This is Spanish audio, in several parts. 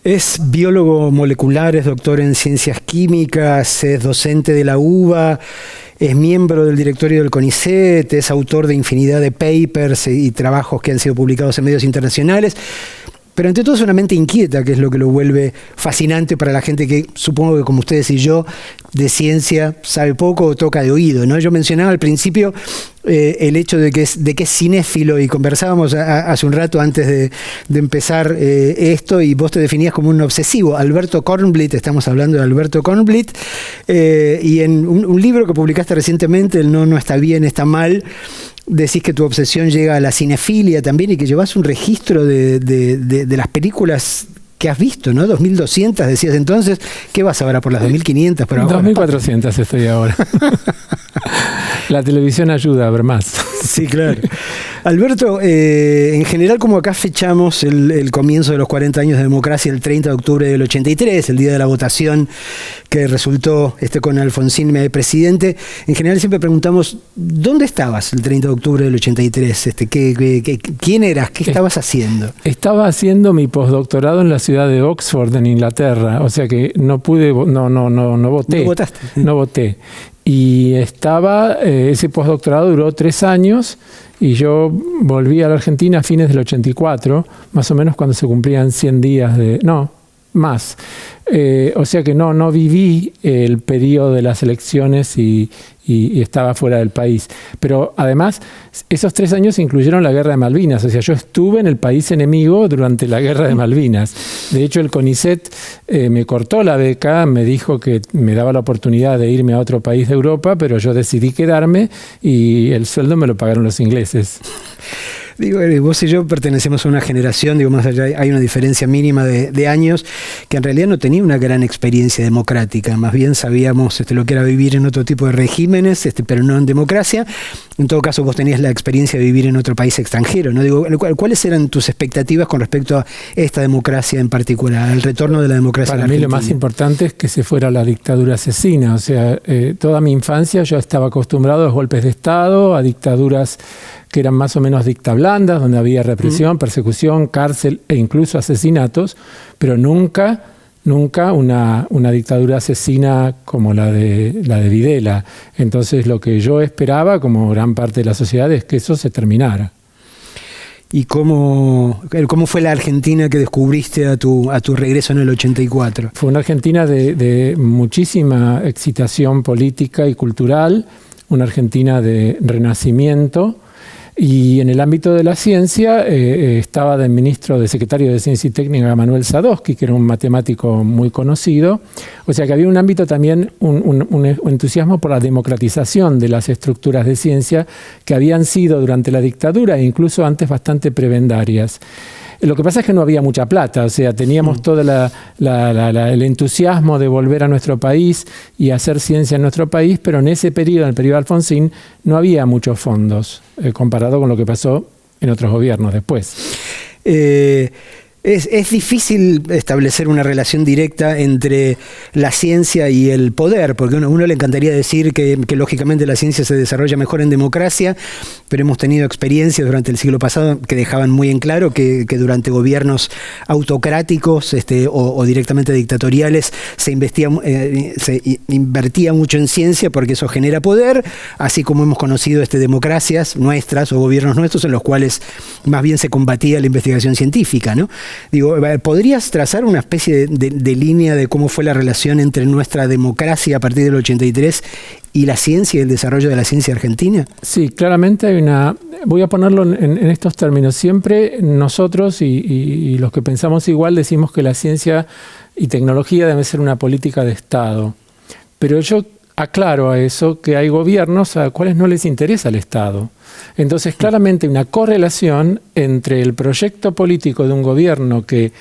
Es biólogo molecular, es doctor en ciencias químicas, es docente de la UBA, es miembro del directorio del CONICET, es autor de infinidad de papers y trabajos que han sido publicados en medios internacionales. Pero ante todo es una mente inquieta, que es lo que lo vuelve fascinante para la gente que, supongo que como ustedes y yo, de ciencia sabe poco o toca de oído, ¿no? Yo mencionaba al principio el hecho de que es cinéfilo, y conversábamos hace un rato antes de empezar esto, y vos te definías como un obsesivo. Alberto Kornblit, estamos hablando de Alberto Kornblit, y en un libro que publicaste recientemente, el No está bien, está mal, decís que tu obsesión llega a la cinefilia también, y que llevas un registro de las películas que has visto, ¿no? 2.200 decías entonces. ¿Qué vas ahora por las 2.500 por ahora? 2.400 estoy ahora. La televisión ayuda a ver más. Sí, claro. Alberto, en general, como acá fechamos el comienzo de los 40 años de democracia el 30 de octubre del 83, el día de la votación que resultó con Alfonsín presidente, en general siempre preguntamos, ¿dónde estabas el 30 de octubre del 83? ¿Quién eras? ¿Qué estabas haciendo? Estaba haciendo mi postdoctorado en la ciudad de Oxford, en Inglaterra, o sea que no pude, no voté. ¿No votaste? No voté. Y ese postdoctorado duró 3 años, y yo volví a la Argentina a fines del 84, más o menos cuando se cumplían 100 días más. O sea que no viví el periodo de las elecciones y estaba fuera del país. Pero además, esos 3 años incluyeron la Guerra de Malvinas. O sea, yo estuve en el país enemigo durante la Guerra de Malvinas. De hecho, el CONICET me cortó la beca, me dijo que me daba la oportunidad de irme a otro país de Europa, pero yo decidí quedarme y el sueldo me lo pagaron los ingleses. Digo, vos y yo pertenecemos a una generación, más allá hay una diferencia mínima de años, que en realidad no tenía una gran experiencia democrática, más bien sabíamos lo que era vivir en otro tipo de regímenes, pero no en democracia. En todo caso, vos tenías la experiencia de vivir en otro país extranjero, ¿no? Digo, ¿cuáles eran tus expectativas con respecto a esta democracia en particular, al retorno de la democracia en Argentina? Para mí lo más importante es que se fuera la dictadura asesina. O sea, toda mi infancia yo estaba acostumbrado a los golpes de Estado, a dictaduras que eran más o menos dictablandas, donde había represión, persecución, cárcel e incluso asesinatos, pero nunca una dictadura asesina como la de Videla. Entonces lo que yo esperaba, como gran parte de la sociedad, es que eso se terminara. ¿Y cómo fue la Argentina que descubriste a tu regreso en el 84? Fue una Argentina de muchísima excitación política y cultural, una Argentina de renacimiento. Y en el ámbito de la ciencia estaba de secretario de Ciencia y Técnica Manuel Sadowski, que era un matemático muy conocido. O sea que había un ámbito también, un entusiasmo por la democratización de las estructuras de ciencia que habían sido durante la dictadura e incluso antes bastante prebendarias. Lo que pasa es que no había mucha plata, o sea, teníamos todo el entusiasmo de volver a nuestro país y hacer ciencia en nuestro país, pero en ese periodo, en el periodo de Alfonsín, no había muchos fondos, comparado con lo que pasó en otros gobiernos después. Es difícil establecer una relación directa entre la ciencia y el poder, porque a uno le encantaría decir que lógicamente la ciencia se desarrolla mejor en democracia, pero hemos tenido experiencias durante el siglo pasado que dejaban muy en claro que durante gobiernos autocráticos o directamente dictatoriales se invertía mucho en ciencia, porque eso genera poder, así como hemos conocido democracias nuestras o gobiernos nuestros en los cuales más bien se combatía la investigación científica, ¿no? Digo, ¿podrías trazar una especie de línea de cómo fue la relación entre nuestra democracia a partir del 83 y la ciencia y el desarrollo de la ciencia argentina? Sí, claramente hay voy a ponerlo en estos términos. Siempre nosotros y los que pensamos igual decimos que la ciencia y tecnología debe ser una política de Estado. Pero yo aclaro a eso que hay gobiernos a cuales no les interesa el Estado. Entonces, claramente hay una correlación entre el proyecto político de un gobierno que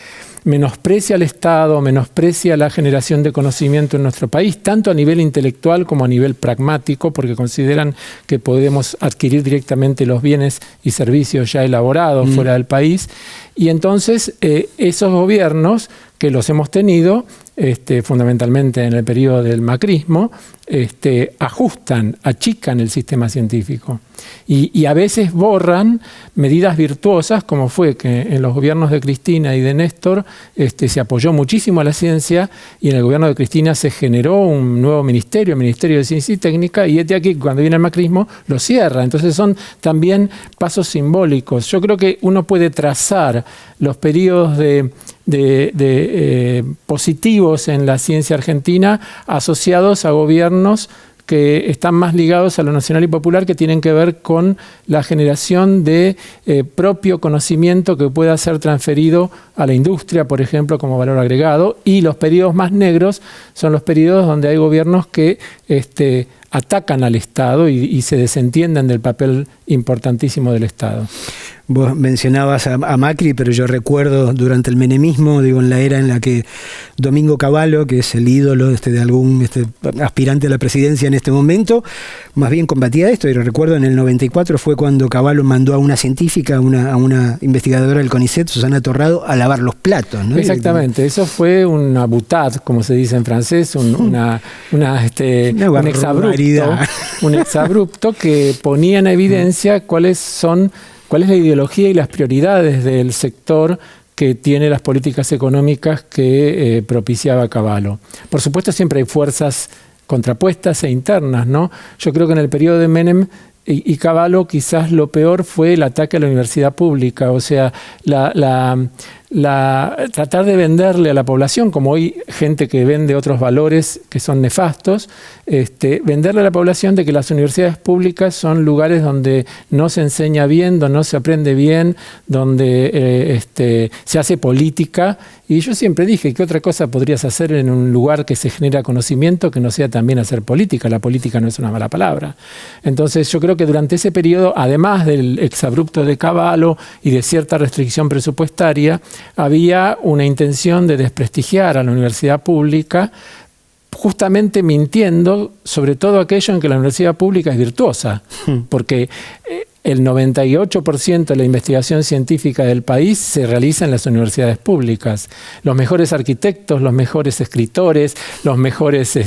menosprecia al Estado, menosprecia la generación de conocimiento en nuestro país, tanto a nivel intelectual como a nivel pragmático, porque consideran que podemos adquirir directamente los bienes y servicios ya elaborados fuera del país. Y entonces esos gobiernos que los hemos tenido fundamentalmente en el periodo del macrismo, ajustan, achican el sistema científico y a veces borran medidas virtuosas, como fue que en los gobiernos de Cristina y de Néstor se apoyó muchísimo a la ciencia, y en el gobierno de Cristina se generó un nuevo ministerio, el Ministerio de Ciencia y Técnica, y aquí cuando viene el macrismo lo cierra. Entonces son también pasos simbólicos. Yo creo que uno puede trazar los periodos positivos en la ciencia argentina asociados a gobiernos que están más ligados a lo nacional y popular, que tienen que ver con la generación de propio conocimiento que pueda ser transferido a la industria, por ejemplo, como valor agregado, y los periodos más negros son los periodos donde hay gobiernos que atacan al Estado y se desentienden del papel importantísimo del Estado. Vos mencionabas a Macri, pero yo recuerdo durante el menemismo, en la era en la que Domingo Cavallo, que es el ídolo de algún aspirante a la presidencia en este momento, más bien combatía esto. Y recuerdo en el 94 fue cuando Cavallo mandó a una científica, a una investigadora del CONICET, Susana Torrado, a lavar los platos, ¿no? Exactamente, eso fue una boutade, como se dice en francés, un exabrupto que ponía en evidencia cuál es la ideología y las prioridades del sector que tiene las políticas económicas que propiciaba Cavallo. Por supuesto, siempre hay fuerzas contrapuestas e internas, ¿no? Yo creo que en el periodo de Menem y Cavallo quizás lo peor fue el ataque a la universidad pública, o sea, tratar de venderle a la población, como hoy gente que vende otros valores que son nefastos, venderle a la población de que las universidades públicas son lugares donde no se enseña bien, donde no se aprende bien, donde se hace política. Y yo siempre dije, ¿qué otra cosa podrías hacer en un lugar que se genera conocimiento que no sea también hacer política? La política no es una mala palabra. Entonces yo creo que durante ese periodo, además del exabrupto de Cavallo y de cierta restricción presupuestaria, había una intención de desprestigiar a la universidad pública, justamente mintiendo sobre todo aquello en que la universidad pública es virtuosa, porque el 98% de la investigación científica del país se realiza en las universidades públicas. Los mejores arquitectos, los mejores escritores, los mejores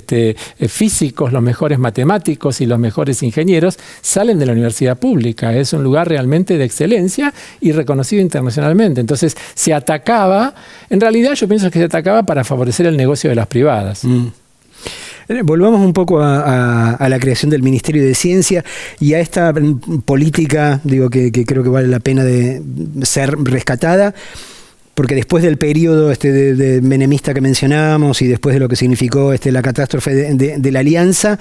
físicos, los mejores matemáticos y los mejores ingenieros salen de la universidad pública. Es un lugar realmente de excelencia y reconocido internacionalmente. Entonces se atacaba, en realidad yo pienso que se atacaba para favorecer el negocio de las privadas. Volvamos un poco a la creación del Ministerio de Ciencia y a esta política, que creo que vale la pena de ser rescatada, porque después del periodo de menemista que mencionábamos y después de lo que significó la catástrofe de la Alianza,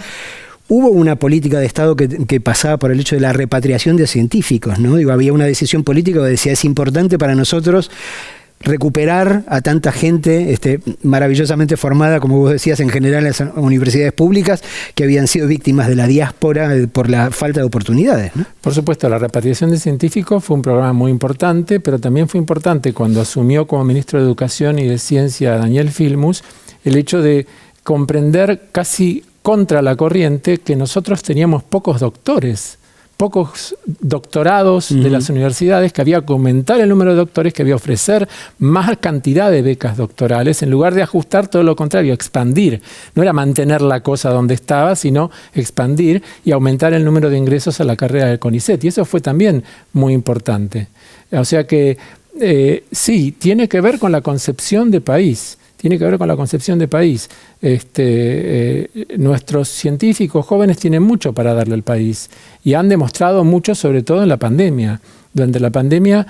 hubo una política de Estado que pasaba por el hecho de la repatriación de científicos, ¿no? Había una decisión política que decía, es importante para nosotros recuperar a tanta gente maravillosamente formada, como vos decías, en general en las universidades públicas, que habían sido víctimas de la diáspora por la falta de oportunidades, ¿no? Por supuesto, la repatriación de científicos fue un programa muy importante, pero también fue importante cuando asumió como ministro de Educación y de Ciencia Daniel Filmus el hecho de comprender casi contra la corriente que nosotros teníamos pocos doctores, pocos doctorados de las universidades, que había que aumentar el número de doctores, que había que ofrecer más cantidad de becas doctorales, en lugar de ajustar, todo lo contrario, expandir. No era mantener la cosa donde estaba, sino expandir y aumentar el número de ingresos a la carrera del CONICET. Y eso fue también muy importante. O sea que sí, tiene que ver con la concepción de país. Tiene que ver con la concepción de país. Nuestros científicos jóvenes tienen mucho para darle al país y han demostrado mucho, sobre todo en la pandemia. Durante la pandemia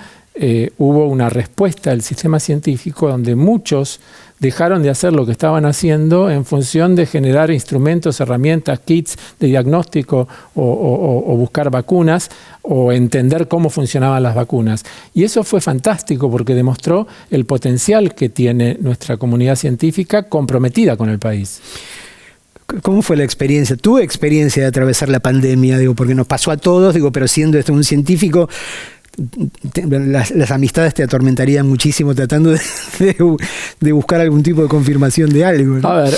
hubo una respuesta del sistema científico donde muchos dejaron de hacer lo que estaban haciendo en función de generar instrumentos, herramientas, kits de diagnóstico o buscar vacunas o entender cómo funcionaban las vacunas. Y eso fue fantástico porque demostró el potencial que tiene nuestra comunidad científica comprometida con el país. ¿Cómo fue la experiencia? ¿Tu experiencia de atravesar la pandemia? Porque nos pasó a todos, pero siendo un científico, las amistades te atormentarían muchísimo tratando de buscar algún tipo de confirmación de algo, ¿no? A ver,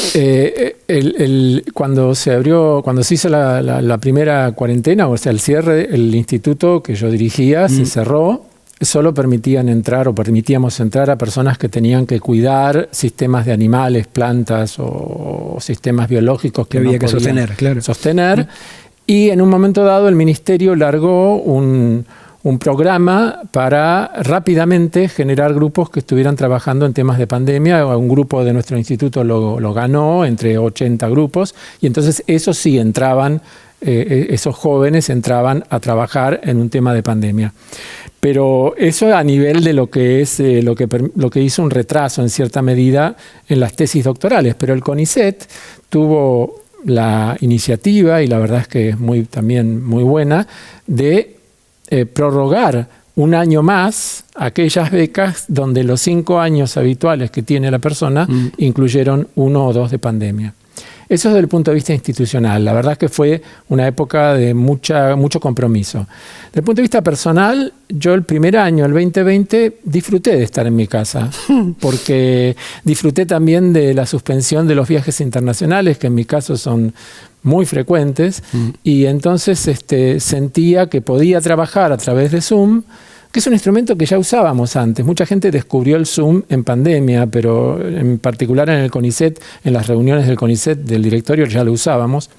cuando se hizo la primera cuarentena, o sea, el cierre, el instituto que yo dirigía se cerró solo permitíamos entrar a personas que tenían que cuidar sistemas de animales, plantas o sistemas biológicos que había no que podían sostener. Y en un momento dado el Ministerio largó un programa para rápidamente generar grupos que estuvieran trabajando en temas de pandemia. Un grupo de nuestro instituto lo ganó, entre 80 grupos, y entonces esos sí entraban, esos jóvenes entraban a trabajar en un tema de pandemia. Pero eso a nivel de lo que es lo que hizo un retraso en cierta medida en las tesis doctorales. Pero el CONICET tuvo la iniciativa, y la verdad es que es también muy buena, de prorrogar un año más aquellas becas donde los 5 años habituales que tiene la persona incluyeron 1 o 2 de pandemia. Eso desde el punto de vista institucional. La verdad es que fue una época de mucho compromiso. Desde el punto de vista personal, yo el primer año, el 2020, disfruté de estar en mi casa, porque disfruté también de la suspensión de los viajes internacionales, que en mi caso son muy frecuentes, y entonces sentía que podía trabajar a través de Zoom, que es un instrumento que ya usábamos antes. Mucha gente descubrió el Zoom en pandemia, pero en particular en el CONICET, en las reuniones del CONICET, del directorio, ya lo usábamos.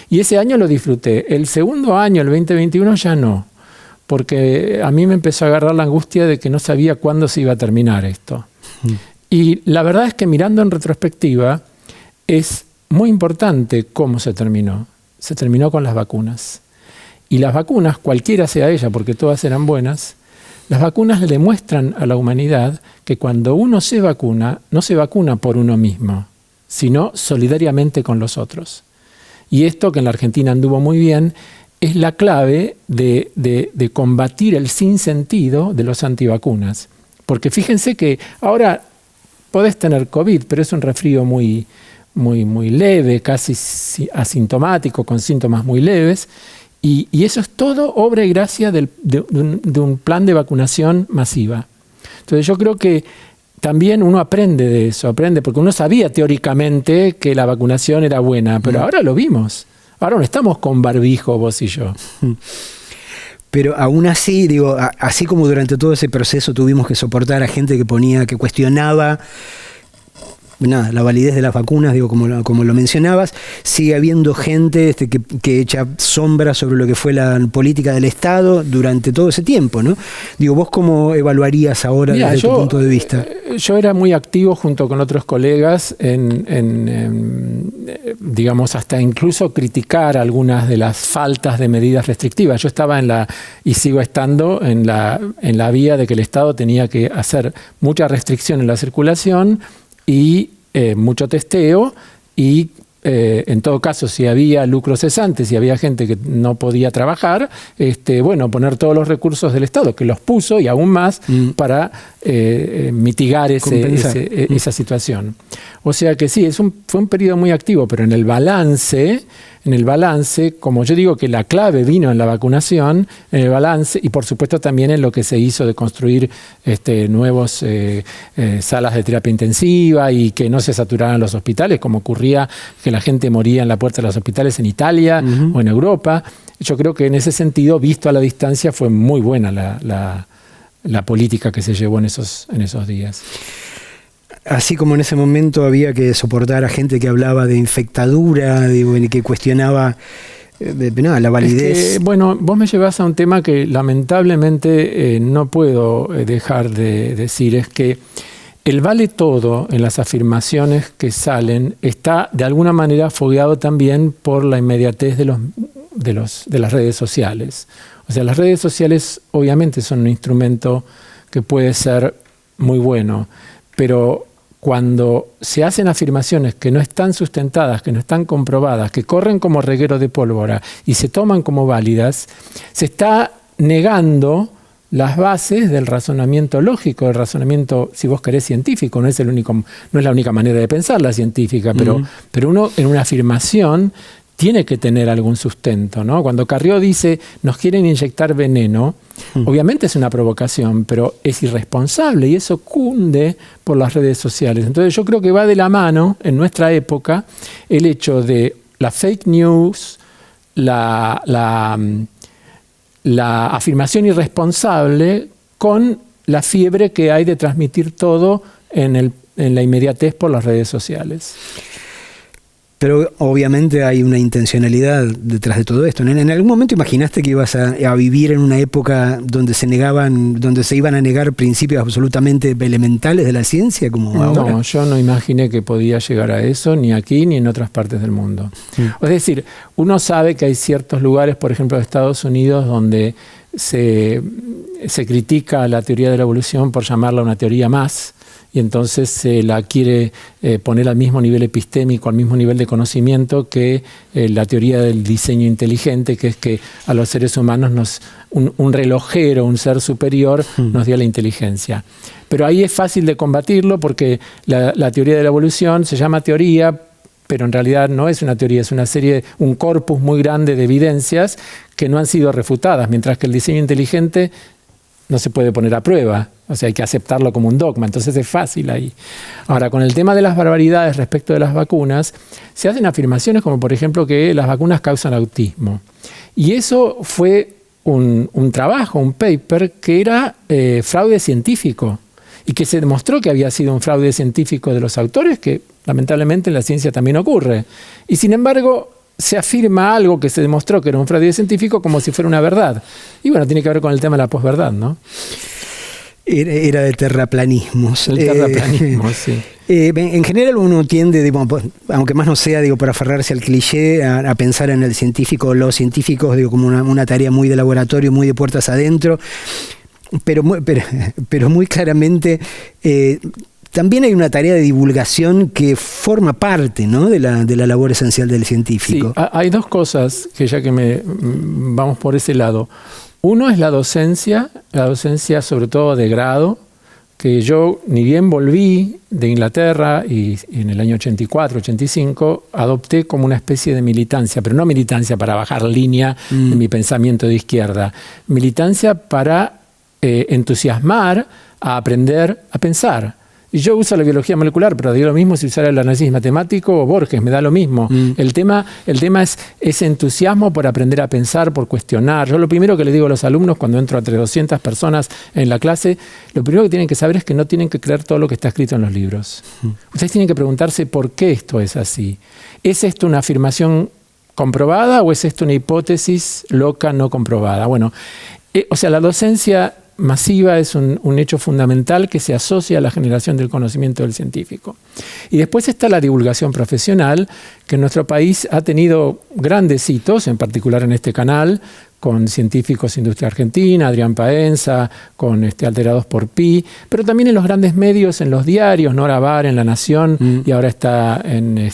Y ese año lo disfruté. El segundo año, el 2021, ya no, porque a mí me empezó a agarrar la angustia de que no sabía cuándo se iba a terminar esto. Y la verdad es que mirando en retrospectiva, es muy importante cómo se terminó. Se terminó con las vacunas. Y las vacunas, cualquiera sea ella, porque todas eran buenas, las vacunas le demuestran a la humanidad que cuando uno se vacuna, no se vacuna por uno mismo, sino solidariamente con los otros. Y esto, que en la Argentina anduvo muy bien, es la clave de combatir el sinsentido de los antivacunas. Porque fíjense que ahora podés tener COVID, pero es un resfrío muy leve, casi asintomático, con síntomas muy leves. Y eso es todo obra y gracia de un plan de vacunación masiva. Entonces yo creo que también uno aprende de eso, porque uno sabía teóricamente que la vacunación era buena, pero ahora lo vimos. Ahora no estamos con barbijo vos y yo. Pero aún así, digo, así como durante todo ese proceso tuvimos que soportar a gente que cuestionaba la validez de las vacunas, digo, como lo mencionabas, sigue habiendo gente que echa sombra sobre lo que fue la política del Estado durante todo ese tiempo, ¿no? Digo, ¿vos cómo evaluarías ahora desde tu punto de vista? Yo era muy activo junto con otros colegas digamos, hasta incluso criticar algunas de las faltas de medidas restrictivas. Yo estaba y sigo estando en la vía de que el Estado tenía que hacer mucha restricción en la circulación y mucho testeo y en todo caso, si había lucro cesante, si había gente que no podía trabajar, poner todos los recursos del Estado, que los puso y aún más para mitigar esa situación. O sea que sí, fue un periodo muy activo, pero en el balance, como yo digo que la clave vino en la vacunación, en el balance y por supuesto también en lo que se hizo de construir nuevos salas de terapia intensiva y que no se saturaran los hospitales, como ocurría que la gente moría en la puerta de los hospitales en Italia o en Europa. Yo creo que en ese sentido, visto a la distancia, fue muy buena la política que se llevó en esos días. Así como en ese momento había que soportar a gente que hablaba de infectadura, que cuestionaba la validez. Vos me llevás a un tema que lamentablemente no puedo dejar de decir, es que el vale todo en las afirmaciones que salen está de alguna manera fogueado también por la inmediatez de las redes sociales. O sea, las redes sociales obviamente son un instrumento que puede ser muy bueno, pero cuando se hacen afirmaciones que no están sustentadas, que no están comprobadas, que corren como reguero de pólvora y se toman como válidas, se está negando las bases del razonamiento lógico, del razonamiento, si vos querés, científico. No es la única manera de pensar la científica, pero uno en una afirmación tiene que tener algún sustento, ¿no? Cuando Carrió dice, nos quieren inyectar veneno, obviamente es una provocación, pero es irresponsable y eso cunde por las redes sociales. Entonces yo creo que va de la mano, en nuestra época, el hecho de la fake news, la afirmación irresponsable con la fiebre que hay de transmitir todo en la inmediatez por las redes sociales. Pero obviamente hay una intencionalidad detrás de todo esto. ¿En algún momento imaginaste que ibas a vivir en una época donde se iban a negar principios absolutamente elementales de la ciencia como ahora? No, yo no imaginé que podía llegar a eso, ni aquí ni en otras partes del mundo. Es decir, uno sabe que hay ciertos lugares, por ejemplo, de Estados Unidos, donde se critica la teoría de la evolución por llamarla una teoría más, y entonces se la quiere poner al mismo nivel epistémico, al mismo nivel de conocimiento que la teoría del diseño inteligente, que es que a los seres humanos un relojero, un ser superior, nos dio la inteligencia. Pero ahí es fácil de combatirlo porque la teoría de la evolución se llama teoría, pero en realidad no es una teoría, es un corpus muy grande de evidencias que no han sido refutadas, mientras que el diseño inteligente no se puede poner a prueba, o sea, hay que aceptarlo como un dogma, entonces es fácil ahí. Ahora, con el tema de las barbaridades respecto de las vacunas, se hacen afirmaciones como, por ejemplo, que las vacunas causan autismo. Y eso fue un trabajo, un paper, que era fraude científico, y que se demostró que había sido un fraude científico de los autores, que lamentablemente en la ciencia también ocurre. Y sin embargo, se afirma algo que se demostró que era un fraude científico como si fuera una verdad. Y bueno, tiene que ver con el tema de la posverdad, ¿no? Era de terraplanismos. El terraplanismo, sí. En general uno tiende, aunque más no sea, por aferrarse al cliché, a pensar en el científico, los científicos, como una tarea muy de laboratorio, muy de puertas adentro, pero muy claramente también hay una tarea de divulgación que forma parte, ¿no?, de la labor esencial del científico. Sí, hay dos cosas que ya que vamos por ese lado. Uno es la docencia sobre todo de grado, que yo ni bien volví de Inglaterra y en el año 84, 85, adopté como una especie de militancia, pero no militancia para bajar línea de mi pensamiento de izquierda, militancia para entusiasmar a aprender a pensar. Y yo uso la biología molecular, pero digo lo mismo si usara el análisis matemático o Borges, me da lo mismo. El tema es ese entusiasmo por aprender a pensar, por cuestionar. Yo lo primero que les digo a los alumnos cuando entro entre 200 personas en la clase, lo primero que tienen que saber es que no tienen que creer todo lo que está escrito en los libros. Ustedes tienen que preguntarse por qué esto es así. ¿Es esto una afirmación comprobada o es esto una hipótesis loca no comprobada? Bueno, la docencia masiva es un hecho fundamental que se asocia a la generación del conocimiento del científico. Y después está la divulgación profesional, que en nuestro país ha tenido grandes hitos, en particular en este canal, con científicos de Industria Argentina, Adrián Paenza, con Alterados por Pi, pero también en los grandes medios, en los diarios, Nora Bar en La Nación, y ahora está en el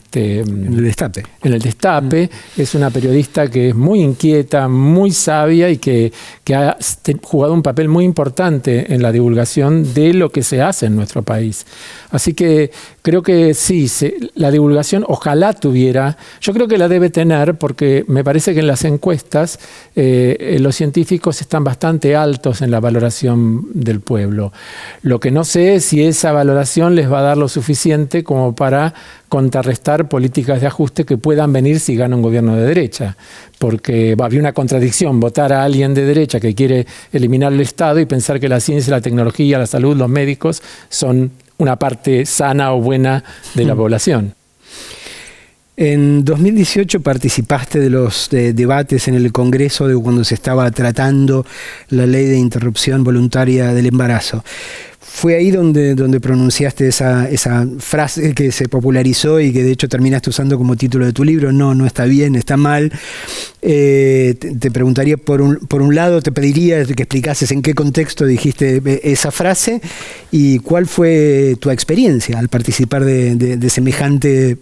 Destape. En el Destape. Es una periodista que es muy inquieta, muy sabia y que ha jugado un papel muy importante en la divulgación de lo que se hace en nuestro país. Así que creo que sí, la divulgación ojalá tuviera, yo creo que la debe tener porque me parece que en las encuestas los científicos están bastante altos en la valoración del pueblo. Lo que no sé es si esa valoración les va a dar lo suficiente como para contrarrestar políticas de ajuste que puedan venir si gana un gobierno de derecha. Porque había una contradicción, votar a alguien de derecha que quiere eliminar el Estado y pensar que la ciencia, la tecnología, la salud, los médicos son una parte sana o buena de la población. En 2018 participaste de los debates en el Congreso cuando se estaba tratando la ley de interrupción voluntaria del embarazo. Fue ahí donde pronunciaste esa frase que se popularizó y que de hecho terminaste usando como título de tu libro, no está bien, está mal. Te preguntaría, por un lado, te pediría que explicases en qué contexto dijiste esa frase y cuál fue tu experiencia al participar de semejante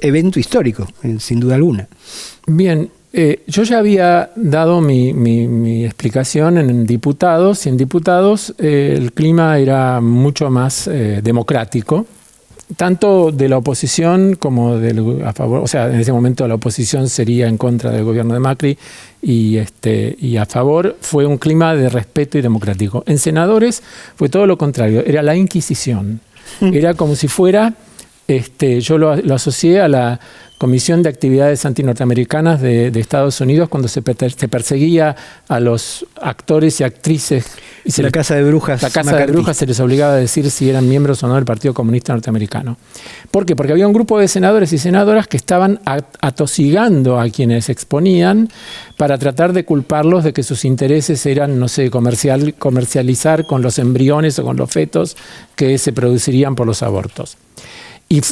evento histórico, sin duda alguna. Bien. Yo ya había dado mi explicación en diputados, y en diputados el clima era mucho más democrático, tanto de la oposición como a favor. O sea, en ese momento la oposición sería en contra del gobierno de Macri y a favor. Fue un clima de respeto y democrático. En senadores fue todo lo contrario, era la Inquisición. Era como si fuera yo lo asocié a la Comisión de Actividades Antinorteamericanas de Estados Unidos cuando se perseguía a los actores y actrices. Y la Casa de Brujas. La Casa de Brujas se les obligaba a decir si eran miembros o no del Partido Comunista Norteamericano. ¿Por qué? Porque había un grupo de senadores y senadoras que estaban atosigando a quienes exponían para tratar de culparlos de que sus intereses eran, no sé, comercializar con los embriones o con los fetos que se producirían por los abortos.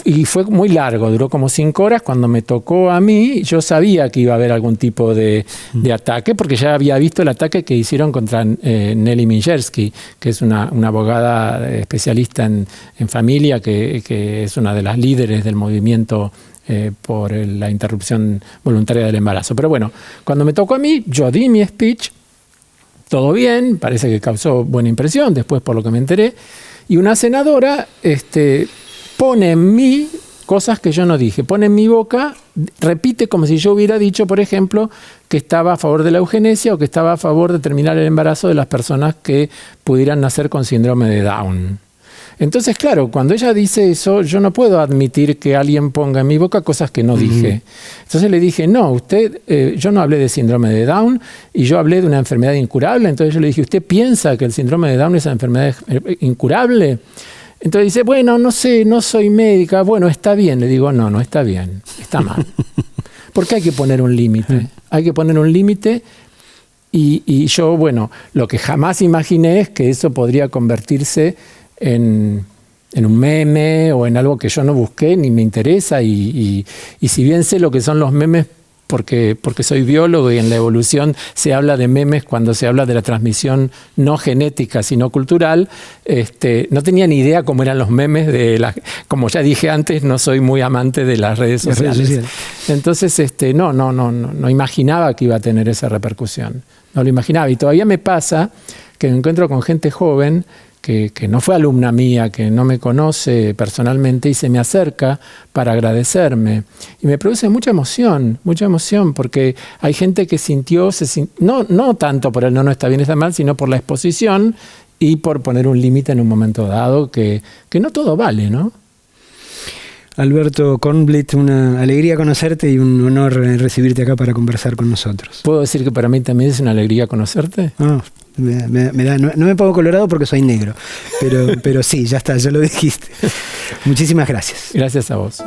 Y fue muy largo, duró como 5 horas. Cuando me tocó a mí, yo sabía que iba a haber algún tipo de ataque, porque ya había visto el ataque que hicieron contra Nelly Minchersky, que es una abogada especialista en familia, que es una de las líderes del movimiento por la interrupción voluntaria del embarazo. Pero bueno, cuando me tocó a mí, yo di mi speech, todo bien, parece que causó buena impresión, después por lo que me enteré, y una senadora pone en mí cosas que yo no dije, pone en mi boca, repite como si yo hubiera dicho, por ejemplo, que estaba a favor de la eugenesia o que estaba a favor de terminar el embarazo de las personas que pudieran nacer con síndrome de Down. Entonces, claro, cuando ella dice eso, yo no puedo admitir que alguien ponga en mi boca cosas que no dije. Entonces le dije, no, yo no hablé de síndrome de Down y yo hablé de una enfermedad incurable. Entonces yo le dije, ¿usted piensa que el síndrome de Down es una enfermedad incurable? Entonces dice, bueno, no sé, no soy médica. Bueno, está bien. Le digo, no está bien, está mal. Porque hay que poner un límite. Hay que poner un límite y yo, bueno, lo que jamás imaginé es que eso podría convertirse en un meme o en algo que yo no busqué ni me interesa. Y si bien sé lo que son los memes, porque soy biólogo y en la evolución se habla de memes cuando se habla de la transmisión no genética sino cultural, no tenía ni idea cómo eran los memes como ya dije antes, no soy muy amante de las redes sociales. Entonces no imaginaba que iba a tener esa repercusión, no lo imaginaba, y todavía me pasa que me encuentro con gente joven que no fue alumna mía, que no me conoce personalmente y se me acerca para agradecerme. Y me produce mucha emoción, porque hay gente que no tanto por el no está bien, está mal, sino por la exposición y por poner un límite en un momento dado, que no todo vale, ¿no? Alberto Kornblit, una alegría conocerte y un honor recibirte acá para conversar con nosotros. ¿Puedo decir que para mí también es una alegría conocerte? No me pongo colorado porque soy negro, pero sí, ya está, ya lo dijiste. Muchísimas gracias. Gracias a vos.